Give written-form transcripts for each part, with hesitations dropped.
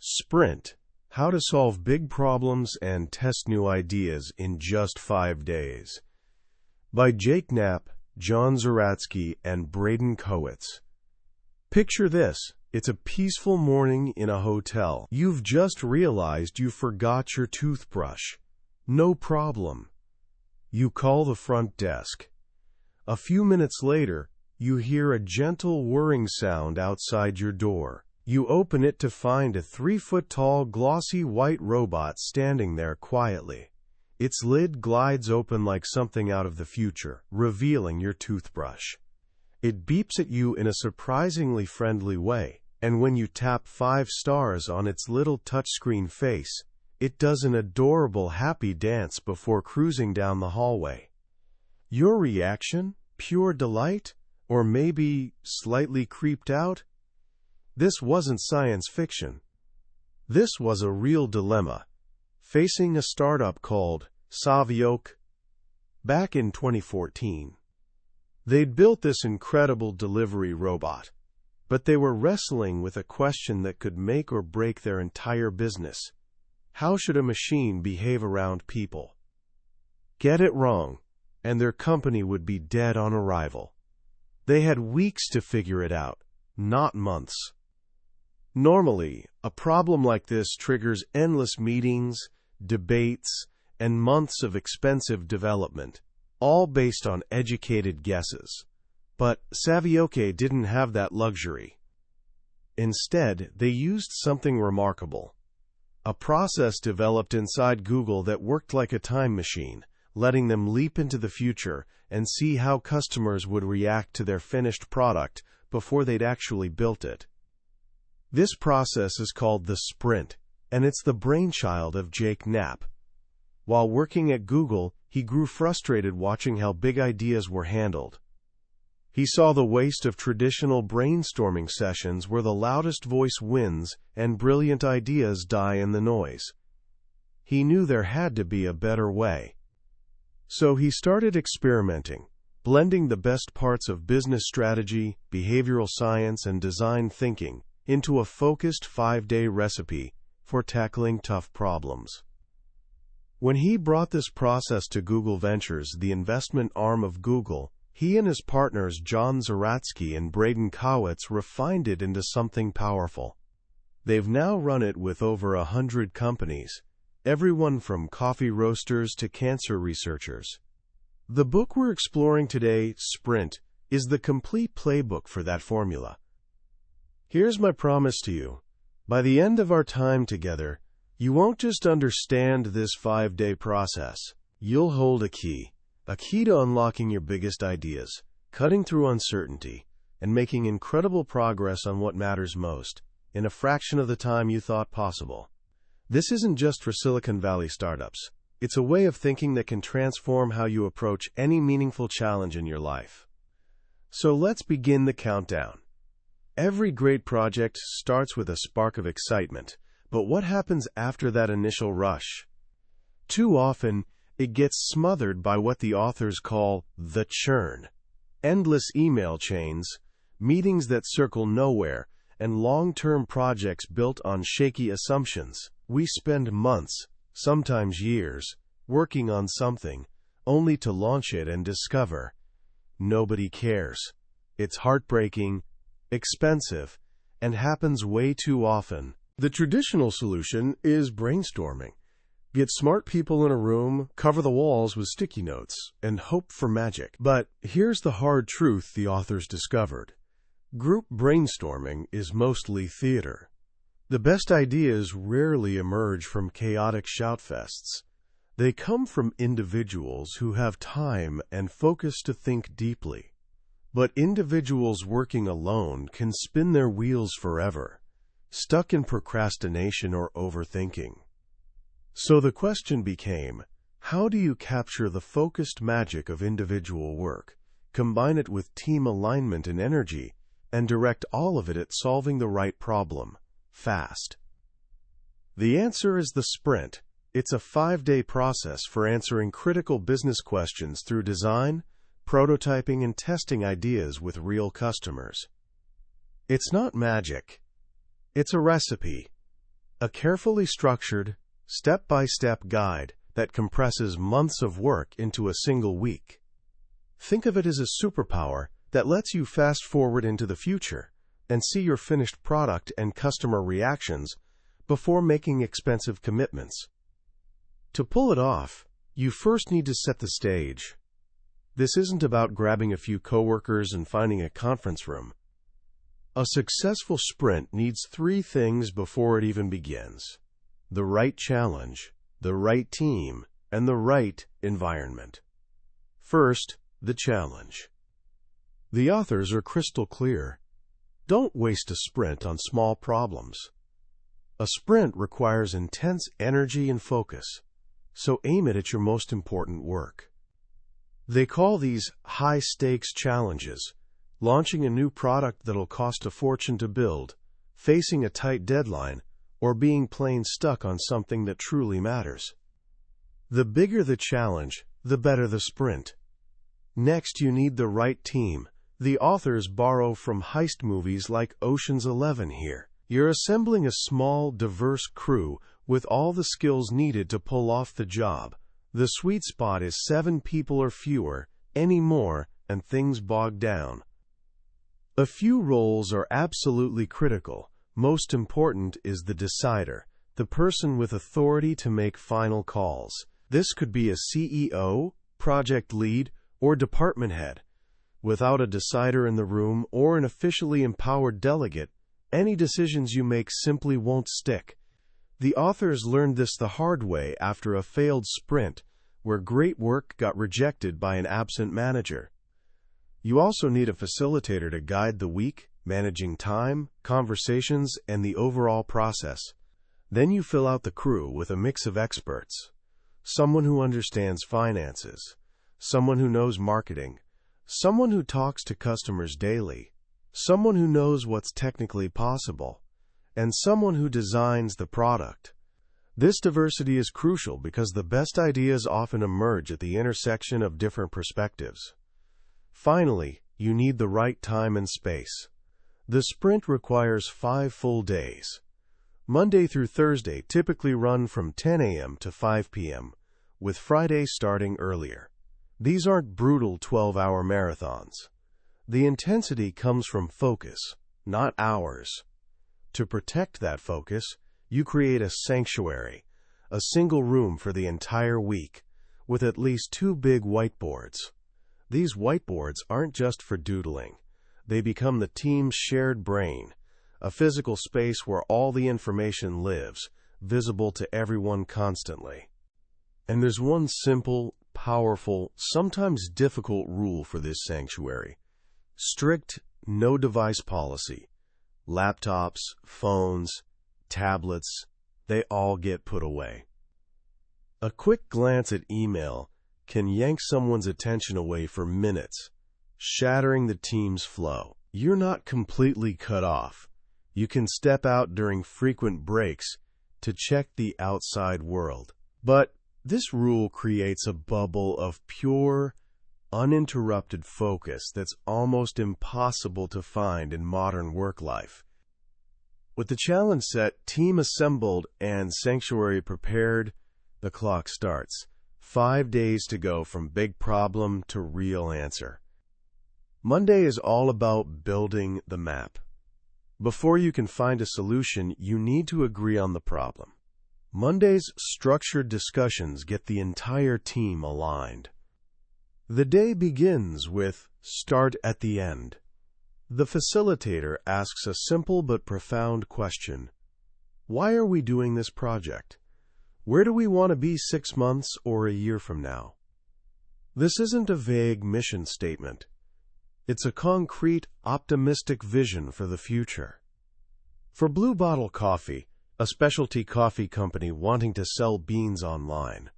Sprint: How to Solve Big Problems and Test New Ideas in Just 5 Days. By Jake Knapp, John Zeratsky, and Braden Kowitz. Picture this. It's a peaceful morning in a hotel. You've just realized you forgot your toothbrush. No problem. You call the front desk. A few minutes later, you hear a gentle whirring sound outside your door. You open it to find a 3-foot-tall, glossy white robot standing there quietly. Its lid glides open like something out of the future, revealing your toothbrush. It beeps at you in a surprisingly friendly way, and when you tap 5 stars on its little touchscreen face, it does an adorable happy dance before cruising down the hallway. Your reaction? Pure delight? Or maybe slightly creeped out? This wasn't science fiction. This was a real dilemma, facing a startup called Zeratsky back in 2014. They'd built this incredible delivery robot, but they were wrestling with a question that could make or break their entire business. How should a machine behave around people? Get it wrong, and their company would be dead on arrival. They had weeks to figure it out, not months. Normally, a problem like this triggers endless meetings, debates, and months of expensive development, all based on educated guesses. But Zeratsky didn't have that luxury. Instead, they used something remarkable. A process developed inside Google that worked like a time machine, letting them leap into the future and see how customers would react to their finished product before they'd actually built it. This process is called the sprint, and it's the brainchild of Jake Knapp. While working at Google, he grew frustrated watching how big ideas were handled. He saw the waste of traditional brainstorming sessions where the loudest voice wins and brilliant ideas die in the noise. He knew there had to be a better way. So he started experimenting, blending the best parts of business strategy, behavioral science, and design thinking into a focused 5-day recipe for tackling tough problems. When he brought this process to Google Ventures, the investment arm of Google, he and his partners John Zeratsky and Braden Kowitz refined it into something powerful. They've now run it with over 100 companies, everyone from coffee roasters to cancer researchers. The book we're exploring today, Sprint, is the complete playbook for that formula. Here's my promise to you. By the end of our time together, you won't just understand this 5-day process. You'll hold a key to unlocking your biggest ideas, cutting through uncertainty, and making incredible progress on what matters most, in a fraction of the time you thought possible. This isn't just for Silicon Valley startups. It's a way of thinking that can transform how you approach any meaningful challenge in your life. So let's begin the countdown. Every great project starts with a spark of excitement, but what happens after that initial rush? Too often, it gets smothered by what the authors call the churn. Endless email chains, meetings that circle nowhere, and long-term projects built on shaky assumptions. We spend months, sometimes years, working on something, only to launch it and discover nobody cares. It's heartbreaking, expensive, and happens way too often. The traditional solution is brainstorming. Get smart people in a room, cover the walls with sticky notes, and hope for magic. But here's the hard truth the authors discovered. Group brainstorming is mostly theater. The best ideas rarely emerge from chaotic shoutfests. They come from individuals who have time and focus to think deeply. But individuals working alone can spin their wheels forever, stuck in procrastination or overthinking. So the question became, how do you capture the focused magic of individual work, combine it with team alignment and energy, and direct all of it at solving the right problem, fast? The answer is the sprint. It's a 5-day process for answering critical business questions through design, prototyping, and testing ideas with real customers. It's not magic. It's a recipe. A carefully structured, step-by-step guide that compresses months of work into a single week. Think of it as a superpower that lets you fast-forward into the future and see your finished product and customer reactions before making expensive commitments. To pull it off, you first need to set the stage. This isn't about grabbing a few coworkers and finding a conference room. A successful sprint needs 3 things before it even begins: the right challenge, the right team, and the right environment. First, the challenge. The authors are crystal clear. Don't waste a sprint on small problems. A sprint requires intense energy and focus, so aim it at your most important work. They call these high-stakes challenges: launching a new product that'll cost a fortune to build, facing a tight deadline, or being plain stuck on something that truly matters. The bigger the challenge, the better the sprint. Next, you need the right team. The authors borrow from heist movies like Ocean's 11 here. You're assembling a small, diverse crew with all the skills needed to pull off the job. The sweet spot is 7 people or fewer. Any more, and things bog down. A few roles are absolutely critical. Most important is the decider, the person with authority to make final calls. This could be a CEO, project lead, or department head. Without a decider in the room or an officially empowered delegate, any decisions you make simply won't stick. The authors learned this the hard way after a failed sprint, where great work got rejected by an absent manager. You also need a facilitator to guide the week, managing time, conversations, and the overall process. Then you fill out the crew with a mix of experts. Someone who understands finances, someone who knows marketing, someone who talks to customers daily, someone who knows what's technically possible, and someone who designs the product. This diversity is crucial because the best ideas often emerge at the intersection of different perspectives. Finally, you need the right time and space. The sprint requires 5 full days. Monday through Thursday typically run from 10 a.m. to 5 p.m., with Friday starting earlier. These aren't brutal 12-hour marathons. The intensity comes from focus, not hours. To protect that focus, you create a sanctuary, a single room for the entire week, with at least 2 big whiteboards. These whiteboards aren't just for doodling. They become the team's shared brain, a physical space where all the information lives, visible to everyone constantly. And there's one simple, powerful, sometimes difficult rule for this sanctuary: strict no-device policy. Laptops, phones, tablets, they all get put away. A quick glance at email can yank someone's attention away for minutes, shattering the team's flow. You're not completely cut off. You can step out during frequent breaks to check the outside world. But this rule creates a bubble of pure, uninterrupted focus that's almost impossible to find in modern work life. With the challenge set, team assembled, and sanctuary prepared, the clock starts. 5 days to go from big problem to real answer. Monday is all about building the map. Before you can find a solution, you need to agree on the problem. Monday's structured discussions get the entire team aligned. The day begins with start at the end. The facilitator asks a simple but profound question. Why are we doing this project? Where do we want to be 6 months or a year from now? This isn't a vague mission statement. It's a concrete, optimistic vision for the future. For Blue Bottle Coffee, a specialty coffee company wanting to sell beans online,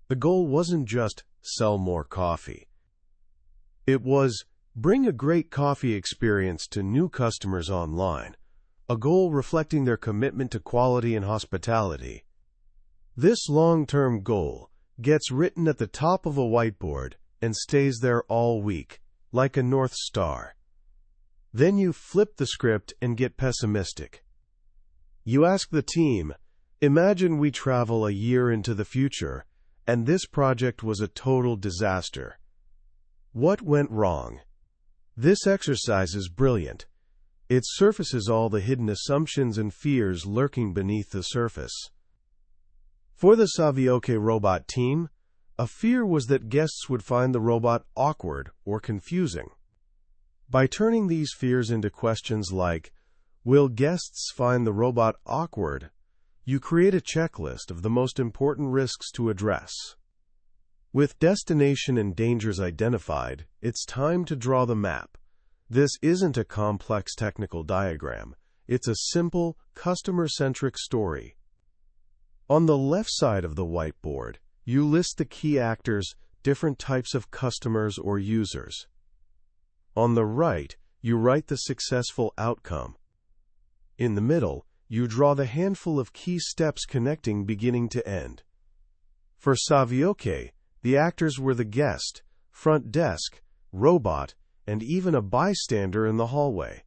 the goal wasn't just sell more coffee. It was bring a great coffee experience to new customers online, a goal reflecting their commitment to quality and hospitality. This long-term goal gets written at the top of a whiteboard and stays there all week, like a North Star. Then you flip the script and get pessimistic. You ask the team, imagine we travel a year into the future, and this project was a total disaster. What went wrong? This exercise is brilliant. It surfaces all the hidden assumptions and fears lurking beneath the surface. For the Savioke robot team, a fear was that guests would find the robot awkward or confusing. By turning these fears into questions like, will guests find the robot awkward? You create a checklist of the most important risks to address. With destination and dangers identified, it's time to draw the map. This isn't a complex technical diagram. It's a simple, customer-centric story. On the left side of the whiteboard, you list the key actors, different types of customers or users. On the right, you write the successful outcome. In the middle, you draw the handful of key steps connecting beginning to end. For Savioke, the actors were the guest, front desk, robot, and even a bystander in the hallway.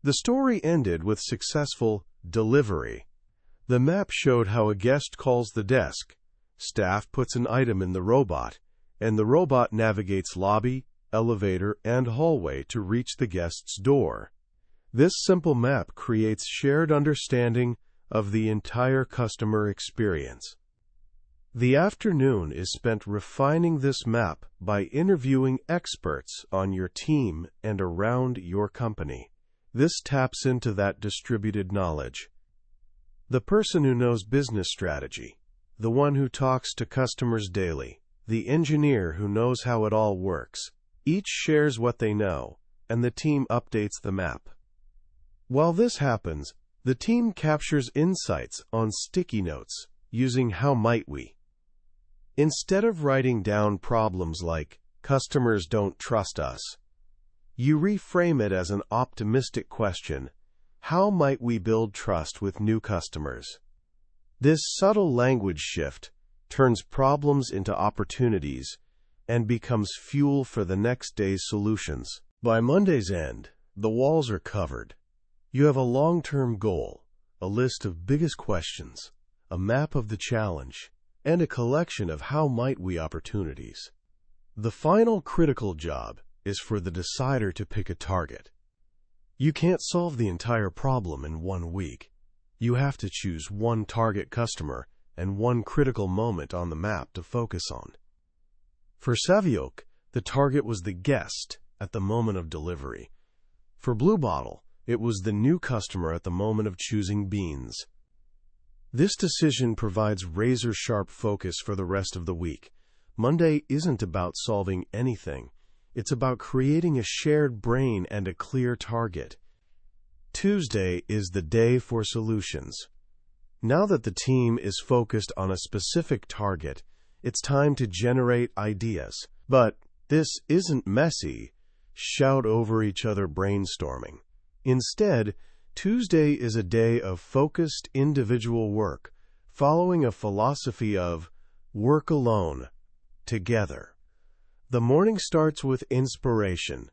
The story ended with successful delivery. The map showed how a guest calls the desk, staff puts an item in the robot, and the robot navigates lobby, elevator, and hallway to reach the guest's door. This simple map creates shared understanding of the entire customer experience. The afternoon is spent refining this map by interviewing experts on your team and around your company. This taps into that distributed knowledge. The person who knows business strategy, the one who talks to customers daily, the engineer who knows how it all works. Each shares what they know, and the team updates the map. While this happens, the team captures insights on sticky notes using How Might We. Instead of writing down problems like, customers don't trust us, you reframe it as an optimistic question, how might we build trust with new customers? This subtle language shift turns problems into opportunities and becomes fuel for the next day's solutions. By Monday's end, the walls are covered. You have a long-term goal, a list of biggest questions, a map of the challenge, and a collection of how might we opportunities. The final critical job is for the decider to pick a target. You can't solve the entire problem in 1 week. You have to choose one target customer and one critical moment on the map to focus on. For Savioke, the target was the guest at the moment of delivery. For Blue Bottle, it was the new customer at the moment of choosing beans. This decision provides razor-sharp focus for the rest of the week. Monday isn't about solving anything. It's about creating a shared brain and a clear target. Tuesday is the day for solutions. Now that the team is focused on a specific target, it's time to generate ideas. But this isn't messy, shout over each other brainstorming. Instead, Tuesday is a day of focused individual work, following a philosophy of work alone, together. The morning starts with inspiration.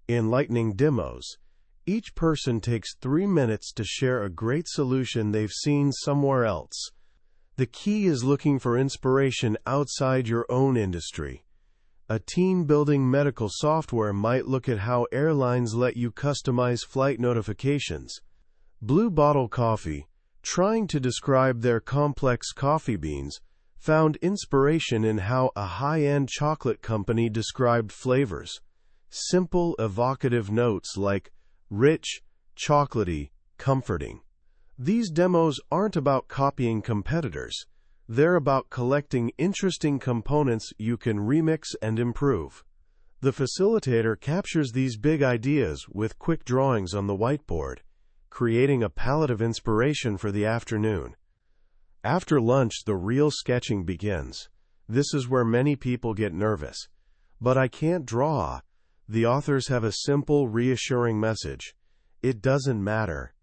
In lightning demos, each person takes 3 minutes to share a great solution they've seen somewhere else. The key is looking for inspiration outside your own industry. A team building medical software might look at how airlines let you customize flight notifications. Blue Bottle Coffee, trying to describe their complex coffee beans, found inspiration in how a high-end chocolate company described flavors. Simple, evocative notes like rich, chocolatey, comforting. These demos aren't about copying competitors. They're about collecting interesting components you can remix and improve. The facilitator captures these big ideas with quick drawings on the whiteboard, creating a palette of inspiration for the afternoon. After lunch, the real sketching begins. This is where many people get nervous. But I can't draw. The authors have a simple, reassuring message. It doesn't matter.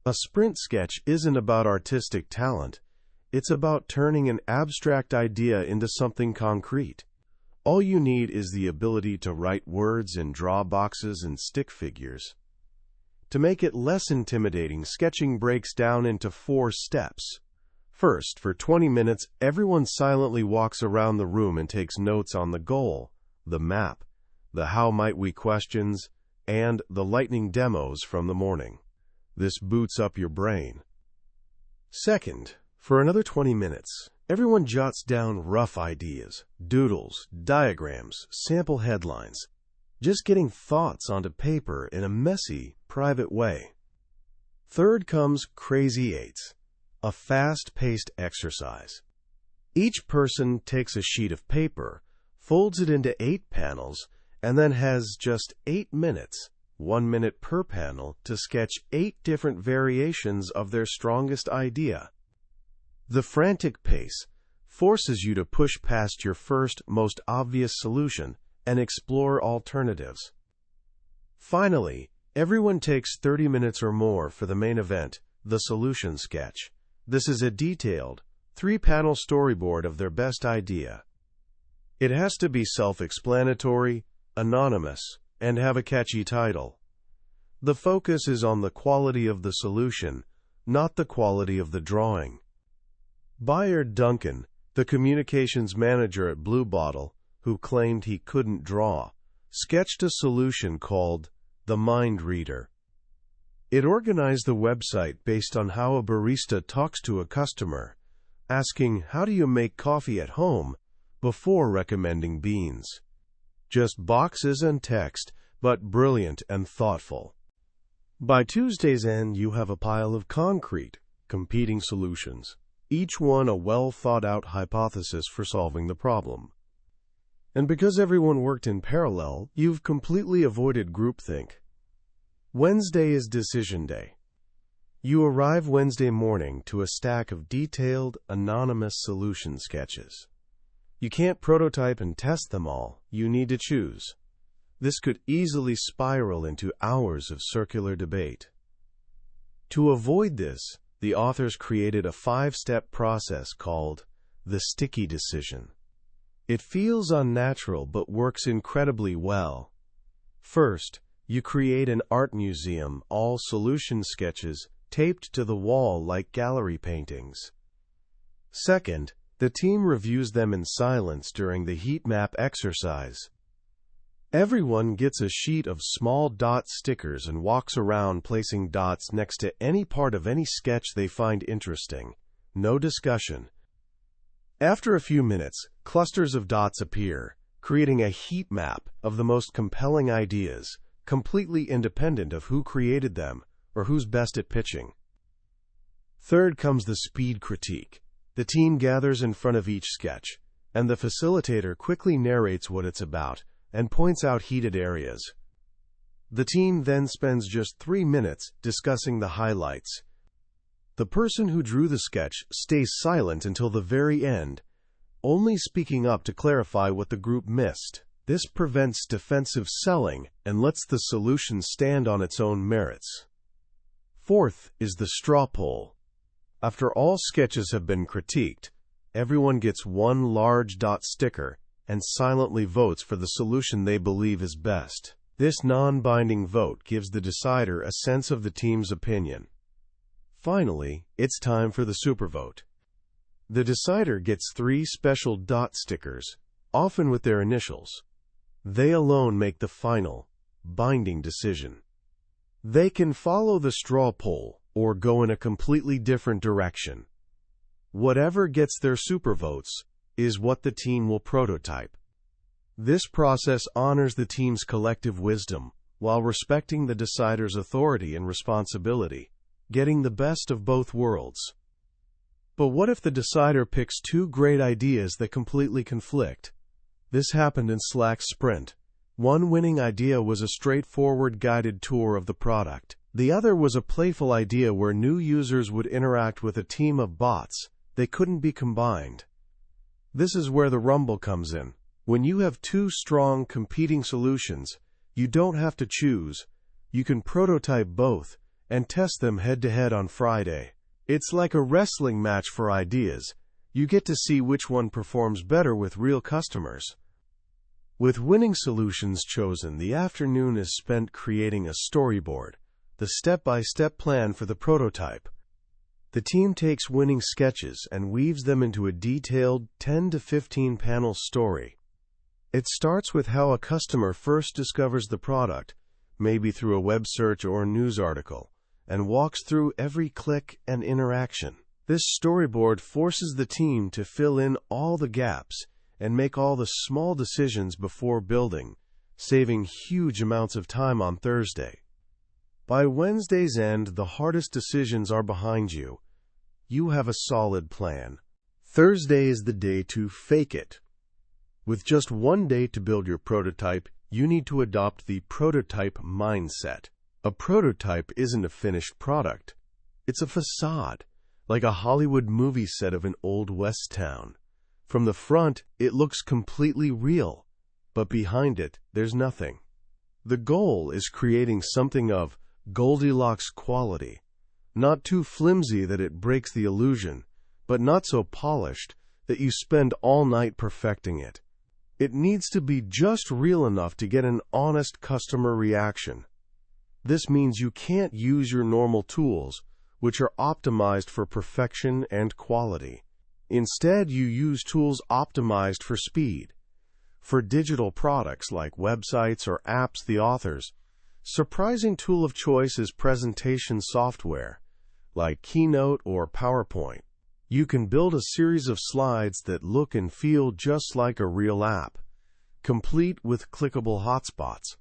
A sprint sketch isn't about artistic talent. It's about turning an abstract idea into something concrete. All you need is the ability to write words and draw boxes and stick figures. To make it less intimidating, sketching breaks down into 4 steps. First, for 20 minutes, everyone silently walks around the room and takes notes on the goal, the map, the how might we questions, and the lightning demos from the morning. This boots up your brain. Second, for another 20 minutes, everyone jots down rough ideas, doodles, diagrams, sample headlines, just getting thoughts onto paper in a messy, private way. Third comes Crazy Eights, a fast-paced exercise. Each person takes a sheet of paper, folds it into 8 panels, and then has just 8 minutes, 1 minute per panel, to sketch 8 different variations of their strongest idea. The frantic pace forces you to push past your first, most obvious solution and explore alternatives. Finally, everyone takes 30 minutes or more for the main event, the solution sketch. This is a detailed, 3-panel storyboard of their best idea. It has to be self-explanatory, anonymous, and have a catchy title. The focus is on the quality of the solution, not the quality of the drawing. Bayard Duncan, the communications manager at Blue Bottle, who claimed he couldn't draw, sketched a solution called the Mind Reader. It organized the website based on how a barista talks to a customer, asking, "How do you make coffee at home?" before recommending beans. Just boxes and text, but brilliant and thoughtful. By Tuesday's end, you have a pile of concrete, competing solutions, each one a well-thought-out hypothesis for solving the problem. And because everyone worked in parallel, you've completely avoided groupthink. Wednesday is decision day. You arrive Wednesday morning to a stack of detailed, anonymous solution sketches. You can't prototype and test them all. You need to choose. This could easily spiral into hours of circular debate. To avoid this, the authors created a 5-step process called the sticky decision. It feels unnatural but works incredibly well. First, you create an art museum, all solution sketches taped to the wall like gallery paintings. Second, the team reviews them in silence during the heat map exercise. Everyone gets a sheet of small dot stickers and walks around placing dots next to any part of any sketch they find interesting. No discussion. After a few minutes, clusters of dots appear, creating a heat map of the most compelling ideas, completely independent of who created them or who's best at pitching. Third comes the speed critique. The team gathers in front of each sketch, and the facilitator quickly narrates what it's about and points out heated areas. The team then spends just 3 minutes discussing the highlights. The person who drew the sketch stays silent until the very end, only speaking up to clarify what the group missed. This prevents defensive selling and lets the solution stand on its own merits. Fourth is the straw poll. After all sketches have been critiqued, everyone gets one large dot sticker and silently votes for the solution they believe is best. This non-binding vote gives the decider a sense of the team's opinion. Finally, it's time for the supervote. The decider gets 3 special dot stickers, often with their initials. They alone make the final, binding decision. They can follow the straw poll or go in a completely different direction. Whatever gets their supervotes is what the team will prototype. This process honors the team's collective wisdom while respecting the decider's authority and responsibility, getting the best of both worlds. But what if the decider picks 2 great ideas that completely conflict? This happened in Slack's sprint. One winning idea was a straightforward guided tour of the product. The other was a playful idea where new users would interact with a team of bots. They couldn't be combined. This is where the rumble comes in. When you have 2 strong, competing solutions, you don't have to choose. You can prototype both and test them head-to-head on Friday. It's like a wrestling match for ideas. You get to see which one performs better with real customers. With winning solutions chosen, the afternoon is spent creating a storyboard. the step-by-step plan for the prototype. The team takes winning sketches and weaves them into a detailed 10 to 15 panel story. It starts with how a customer first discovers the product, maybe through a web search or a news article, and walks through every click and interaction. This storyboard forces the team to fill in all the gaps and make all the small decisions before building, saving huge amounts of time on Thursday. By Wednesday's end, the hardest decisions are behind you. You have a solid plan. Thursday is the day to fake it. With just one day to build your prototype, you need to adopt the prototype mindset. A prototype isn't a finished product. It's a facade, like a Hollywood movie set of an old West town. From the front, it looks completely real, but behind it, there's nothing. The goal is creating something of Goldilocks quality, not too flimsy that it breaks the illusion, but not so polished that you spend all night perfecting it. It needs to be just real enough to get an honest customer reaction. This means you can't use your normal tools, which are optimized for perfection and quality. Instead, you use tools optimized for speed. For digital products like websites or apps, the author's surprising tool of choice is presentation software, like Keynote or PowerPoint. You can build a series of slides that look and feel just like a real app, complete with clickable hotspots.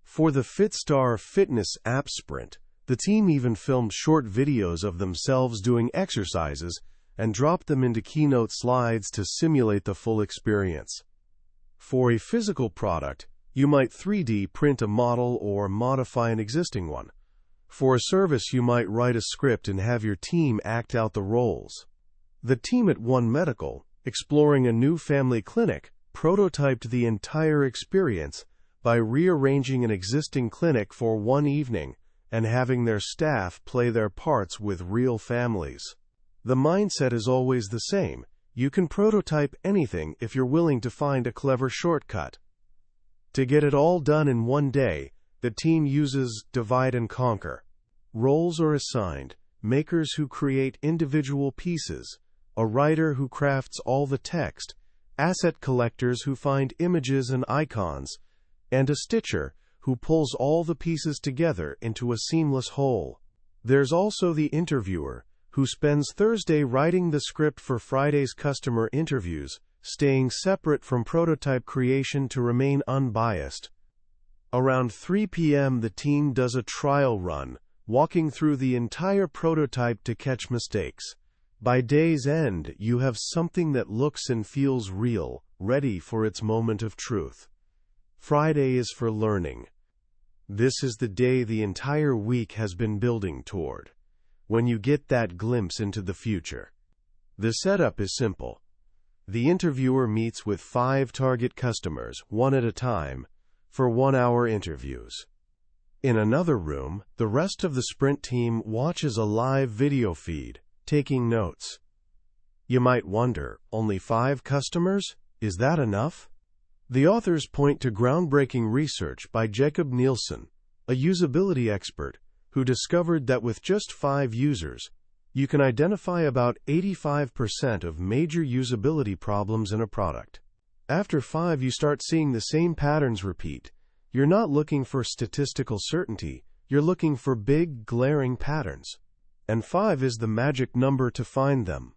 For the FitStar fitness app sprint, the team even filmed short videos of themselves doing exercises and dropped them into Keynote slides to simulate the full experience. For a physical product, you might 3D print a model or modify an existing one. For a service, you might write a script and have your team act out the roles. The team at One Medical, exploring a new family clinic, prototyped the entire experience by rearranging an existing clinic for one evening and having their staff play their parts with real families. The mindset is always the same. You can prototype anything if you're willing to find a clever shortcut. To get it all done in one day, the team uses divide and conquer. Roles are assigned: makers who create individual pieces, a writer who crafts all the text, asset collectors who find images and icons, and a stitcher who pulls all the pieces together into a seamless whole. There's also the interviewer, who spends Thursday writing the script for Friday's customer interviews, staying separate from prototype creation to remain unbiased. Around 3 p.m., the team does a trial run, walking through the entire prototype to catch mistakes. By day's end, you have something that looks and feels real, ready for its moment of truth. Friday is for learning. This is the day the entire week has been building toward. When you get that glimpse into the future. The setup is simple. The interviewer meets with 5 target customers, one at a time, for 1-hour interviews. In another room, the rest of the sprint team watches a live video feed, taking notes. You might wonder, only 5 customers? Is that enough? The authors point to groundbreaking research by Jacob Nielsen, a usability expert, who discovered that with just 5 users, you can identify about 85% of major usability problems in a product. After 5, you start seeing the same patterns repeat. You're not looking for statistical certainty, you're looking for big, glaring patterns. And 5 is the magic number to find them.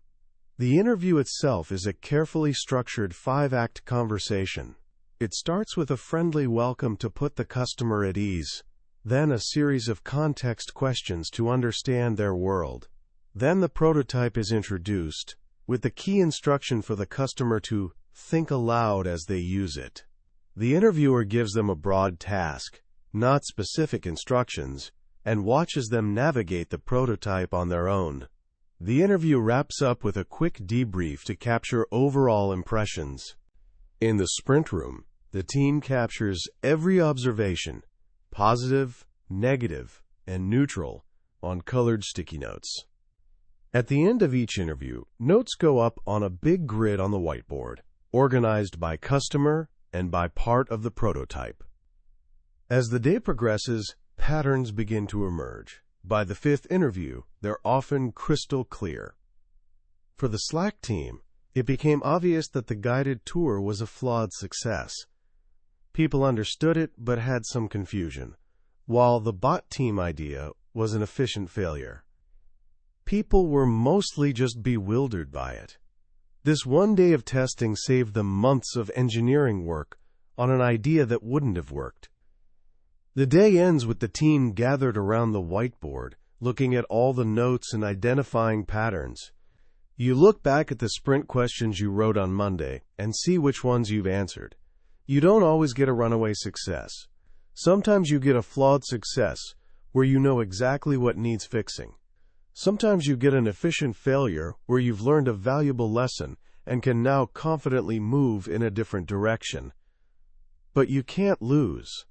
The interview itself is a carefully structured 5-act conversation. It starts with a friendly welcome to put the customer at ease, then a series of context questions to understand their world. Then the prototype is introduced, with the key instruction for the customer to think aloud as they use it. The interviewer gives them a broad task, not specific instructions, and watches them navigate the prototype on their own. The interview wraps up with a quick debrief to capture overall impressions. In the sprint room, the team captures every observation, positive, negative, and neutral, on colored sticky notes. At the end of each interview, notes go up on a big grid on the whiteboard, organized by customer and by part of the prototype. As the day progresses, patterns begin to emerge. By the fifth interview, they're often crystal clear. For the Slack team, it became obvious that the guided tour was a flawed success. People understood it but had some confusion, while the bot team idea was an efficient failure. People were mostly just bewildered by it. This one day of testing saved them months of engineering work on an idea that wouldn't have worked. The day ends with the team gathered around the whiteboard, looking at all the notes and identifying patterns. You look back at the sprint questions you wrote on Monday and see which ones you've answered. You don't always get a runaway success. Sometimes you get a flawed success where you know exactly what needs fixing. Sometimes you get an efficient failure where you've learned a valuable lesson and can now confidently move in a different direction. But you can't lose.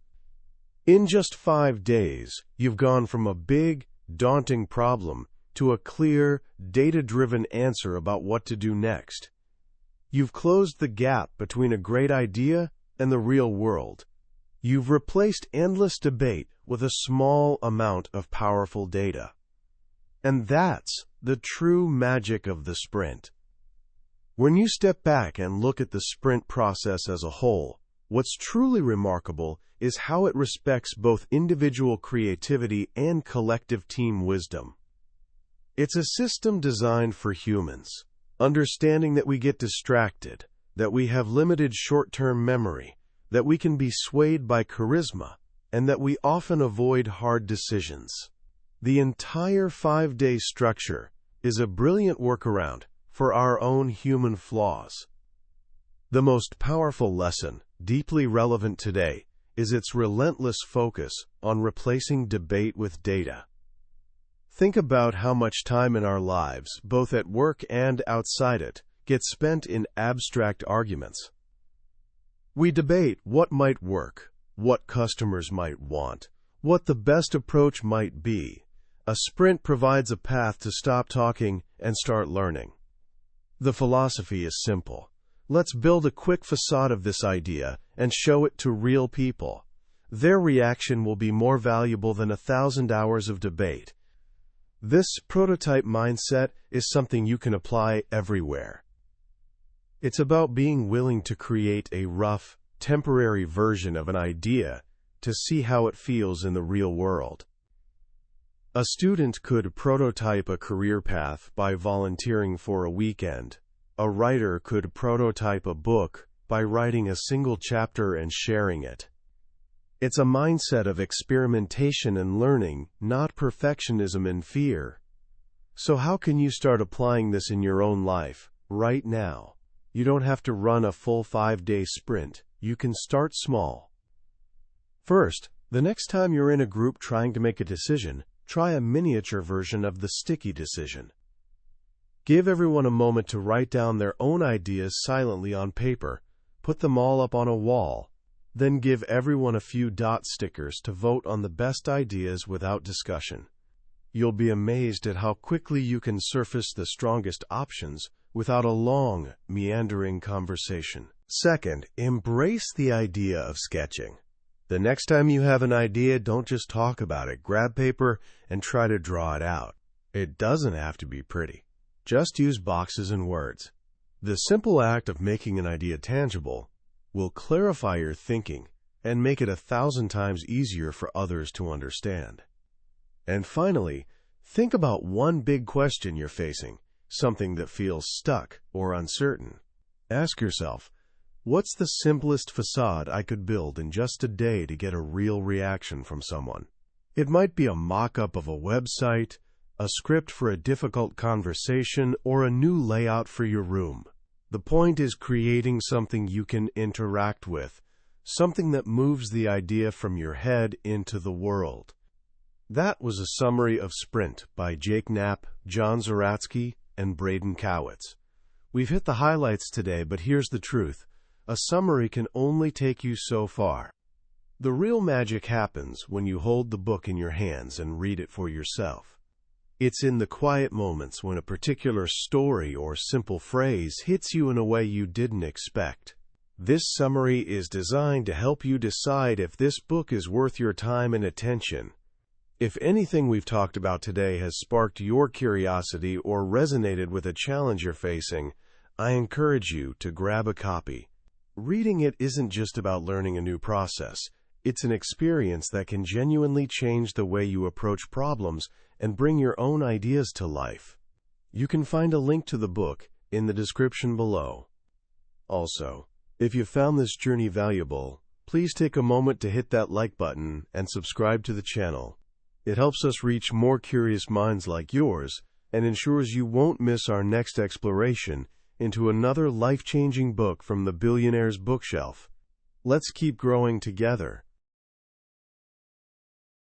In just 5 days, you've gone from a big, daunting problem to a clear, data-driven answer about what to do next. You've closed the gap between a great idea and the real world. You've replaced endless debate with a small amount of powerful data. And that's the true magic of the sprint. When you step back and look at the sprint process as a whole, what's truly remarkable is how it respects both individual creativity and collective team wisdom. It's a system designed for humans, understanding that we get distracted, that we have limited short-term memory, that we can be swayed by charisma, and that we often avoid hard decisions. The entire 5-day structure is a brilliant workaround for our own human flaws. The most powerful lesson, deeply relevant today, is its relentless focus on replacing debate with data. Think about how much time in our lives, both at work and outside it, gets spent in abstract arguments. We debate what might work, what customers might want, what the best approach might be. A sprint provides a path to stop talking and start learning. The philosophy is simple. Let's build a quick facade of this idea and show it to real people. Their reaction will be more valuable than 1,000 hours of debate. This prototype mindset is something you can apply everywhere. It's about being willing to create a rough, temporary version of an idea to see how it feels in the real world. A student could prototype a career path by volunteering for a weekend. A writer could prototype a book by writing a single chapter and sharing it. It's a mindset of experimentation and learning, not perfectionism and fear. So how can you start applying this in your own life, right now? You don't have to run a full 5-day sprint. You can start small. First, the next time you're in a group trying to make a decision, try a miniature version of the sticky decision. Give everyone a moment to write down their own ideas silently on paper, put them all up on a wall, then give everyone a few dot stickers to vote on the best ideas without discussion. You'll be amazed at how quickly you can surface the strongest options without a long, meandering conversation. Second, embrace the idea of sketching. The next time you have an idea, don't just talk about it. Grab paper and try to draw it out. It doesn't have to be pretty. Just use boxes and words. The simple act of making an idea tangible will clarify your thinking and make it 1,000 times easier for others to understand. And finally, think about one big question you're facing, something that feels stuck or uncertain. Ask yourself, what's the simplest facade I could build in just a day to get a real reaction from someone? It might be a mock-up of a website, a script for a difficult conversation, or a new layout for your room. The point is creating something you can interact with, something that moves the idea from your head into the world. That was a summary of Sprint by Jake Knapp, John Zeratsky, and Braden Kowitz. We've hit the highlights today, but here's the truth. A summary can only take you so far. The real magic happens when you hold the book in your hands and read it for yourself. It's in the quiet moments when a particular story or simple phrase hits you in a way you didn't expect. This summary is designed to help you decide if this book is worth your time and attention, If anything we've talked about today has sparked your curiosity or resonated with a challenge you're facing, I encourage you to grab a copy. Reading it isn't just about learning a new process. It's an experience that can genuinely change the way you approach problems and bring your own ideas to life. You can find a link to the book in the description below. Also, if you found this journey valuable, please take a moment to hit that like button and subscribe to the channel. It helps us reach more curious minds like yours and ensures you won't miss our next exploration into another life-changing book from the billionaire's bookshelf. Let's keep growing together.